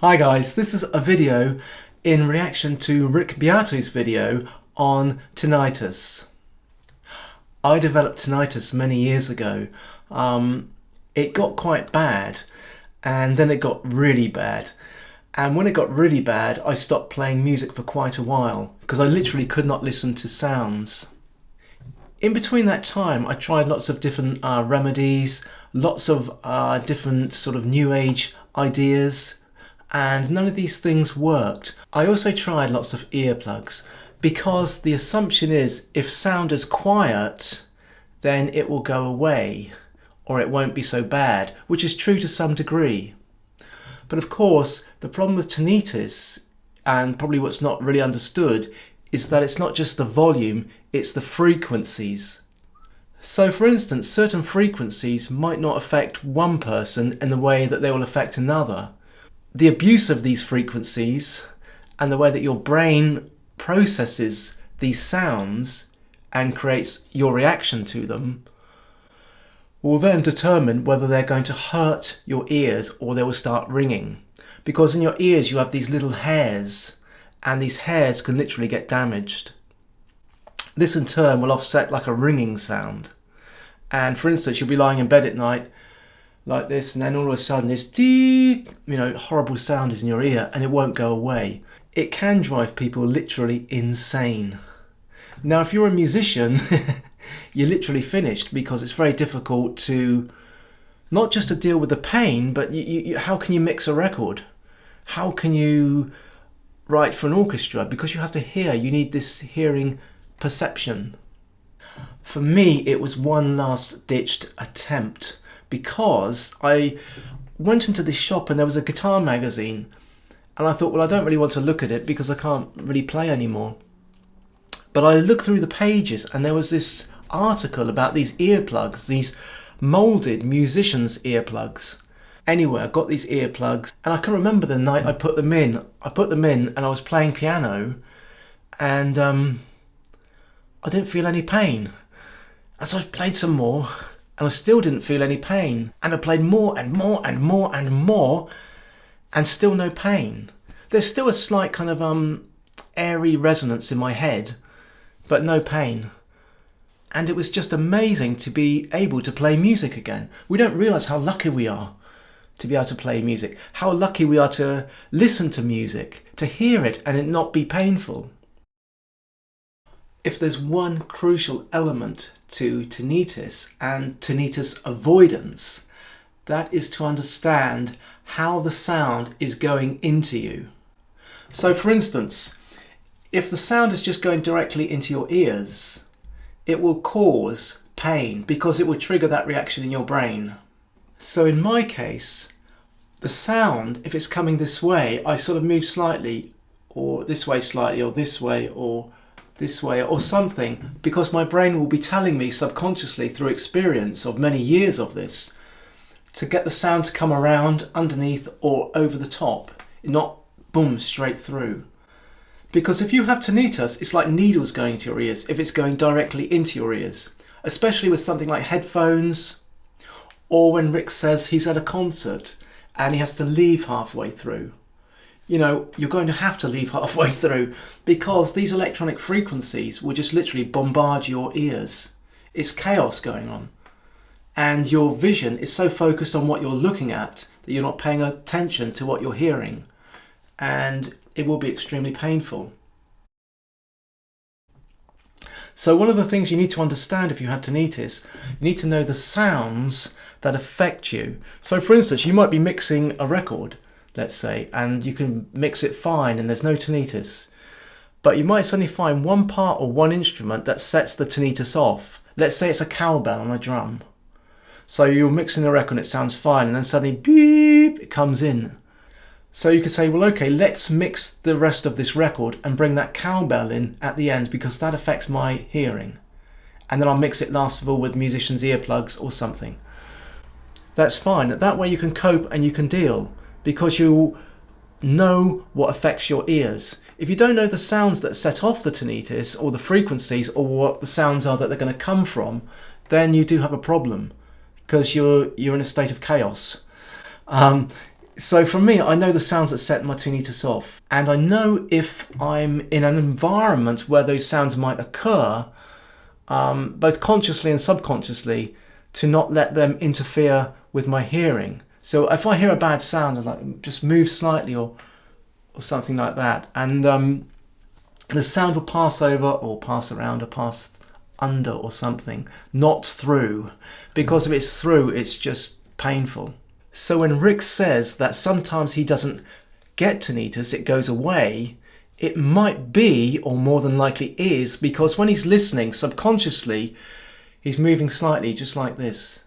Hi guys, this is a video in reaction to Rick Beato's video on tinnitus. I developed tinnitus many years ago. It got quite bad and then it got really bad. And when it got really bad, I stopped playing music for quite a while because I literally could not listen to sounds. In between that time, I tried lots of different remedies, lots of different sort of new age ideas, and none of these things worked. I also tried lots of earplugs because the assumption is if sound is quiet, then it will go away or it won't be so bad, which is true to some degree. But of course, the problem with tinnitus, and probably what's not really understood, is that it's not just the volume, it's the frequencies. So for instance, certain frequencies might not affect one person in the way that they will affect another. The abuse of these frequencies and the way that your brain processes these sounds and creates your reaction to them will then determine whether they're going to hurt your ears or they will start ringing. Because in your ears you have these little hairs, and these hairs can literally get damaged. This in turn will offset like a ringing sound. And for instance, you'll be lying in bed at night like this, and then all of a sudden this deep, horrible sound is in your ear and it won't go away. It can drive people literally insane. Now, if you're a musician, you're literally finished, because it's very difficult to, not just to deal with the pain, but how can you mix a record? How can you write for an orchestra? Because you have to hear, you need this hearing perception. For me, it was one last ditched attempt, because I went into this shop and there was a guitar magazine, and I thought, well, I don't really want to look at it because I can't really play anymore. But I looked through the pages and there was this article about these earplugs, these Moulded musicians earplugs. Anyway, I got these earplugs and I can remember the night I put them in. And I was playing piano, and I didn't feel any pain. And so I played some more, and I still didn't feel any pain. And I played more and more and more and more, and still no pain. There's still a slight kind of airy resonance in my head, but no pain. And it was just amazing to be able to play music again. We don't realise how lucky we are to be able to play music, how lucky we are to listen to music, to hear it and it not be painful. If there's one crucial element to tinnitus and tinnitus avoidance, that is to understand how the sound is going into you. So for instance, if the sound is just going directly into your ears, it will cause pain because it will trigger that reaction in your brain. So in my case, the sound, if it's coming this way, I sort of move slightly, or this way slightly, or this way, or this way, or something, because my brain will be telling me subconsciously through experience of many years of this to get the sound to come around, underneath, or over the top, not boom, straight through. Because if you have tinnitus, it's like needles going into your ears if it's going directly into your ears, especially with something like headphones, or when Rick says he's at a concert and he has to leave halfway through. You're going to have to leave halfway through because these electronic frequencies will just literally bombard your ears. It's chaos going on. And your vision is so focused on what you're looking at that you're not paying attention to what you're hearing. And it will be extremely painful. So one of the things you need to understand if you have tinnitus, you need to know the sounds that affect you. So for instance, you might be mixing a record, let's say, and you can mix it fine and there's no tinnitus. But you might suddenly find one part or one instrument that sets the tinnitus off. Let's say it's a cowbell on a drum. So you're mixing the record and it sounds fine, and then suddenly beep, it comes in. So you could say, well, okay, let's mix the rest of this record and bring that cowbell in at the end because that affects my hearing. And then I'll mix it last of all with musicians' earplugs or something. That's fine. That way you can cope and you can deal because you know what affects your ears. If you don't know the sounds that set off the tinnitus or the frequencies or what the sounds are that they're going to come from, then you do have a problem because you're in a state of chaos. So for me, I know the sounds that set my tinnitus off, and I know if I'm in an environment where those sounds might occur, both consciously and subconsciously, to not let them interfere with my hearing. So if I hear a bad sound, I like just move slightly or something like that, and the sound will pass over or pass around or pass under or something, not through, because if it's through, it's just painful. So when Rick says that sometimes he doesn't get tinnitus, it goes away, it might be, or more than likely is, because when he's listening subconsciously, he's moving slightly just like this,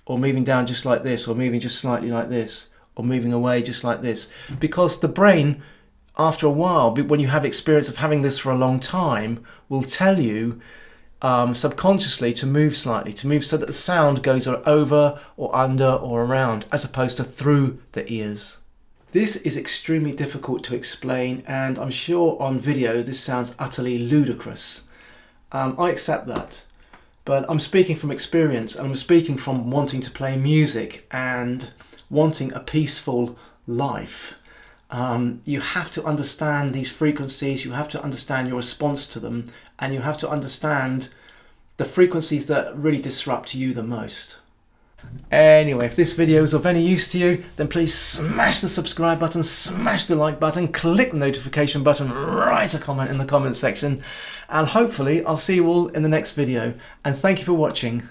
or moving down just like this, or moving just slightly like this, or moving away just like this. Because the brain, after a while, when you have experience of having this for a long time, will tell you subconsciously to move slightly, to move so that the sound goes over or under or around, as opposed to through the ears. This is extremely difficult to explain, and I'm sure on video this sounds utterly ludicrous. I accept that, but I'm speaking from experience, and I'm speaking from wanting to play music and wanting a peaceful life. You have to understand these frequencies, you have to understand your response to them, and you have to understand the frequencies that really disrupt you the most. Anyway, if this video is of any use to you, then please smash the subscribe button, smash the like button, click the notification button, write a comment in the comment section, and hopefully I'll see you all in the next video. And thank you for watching.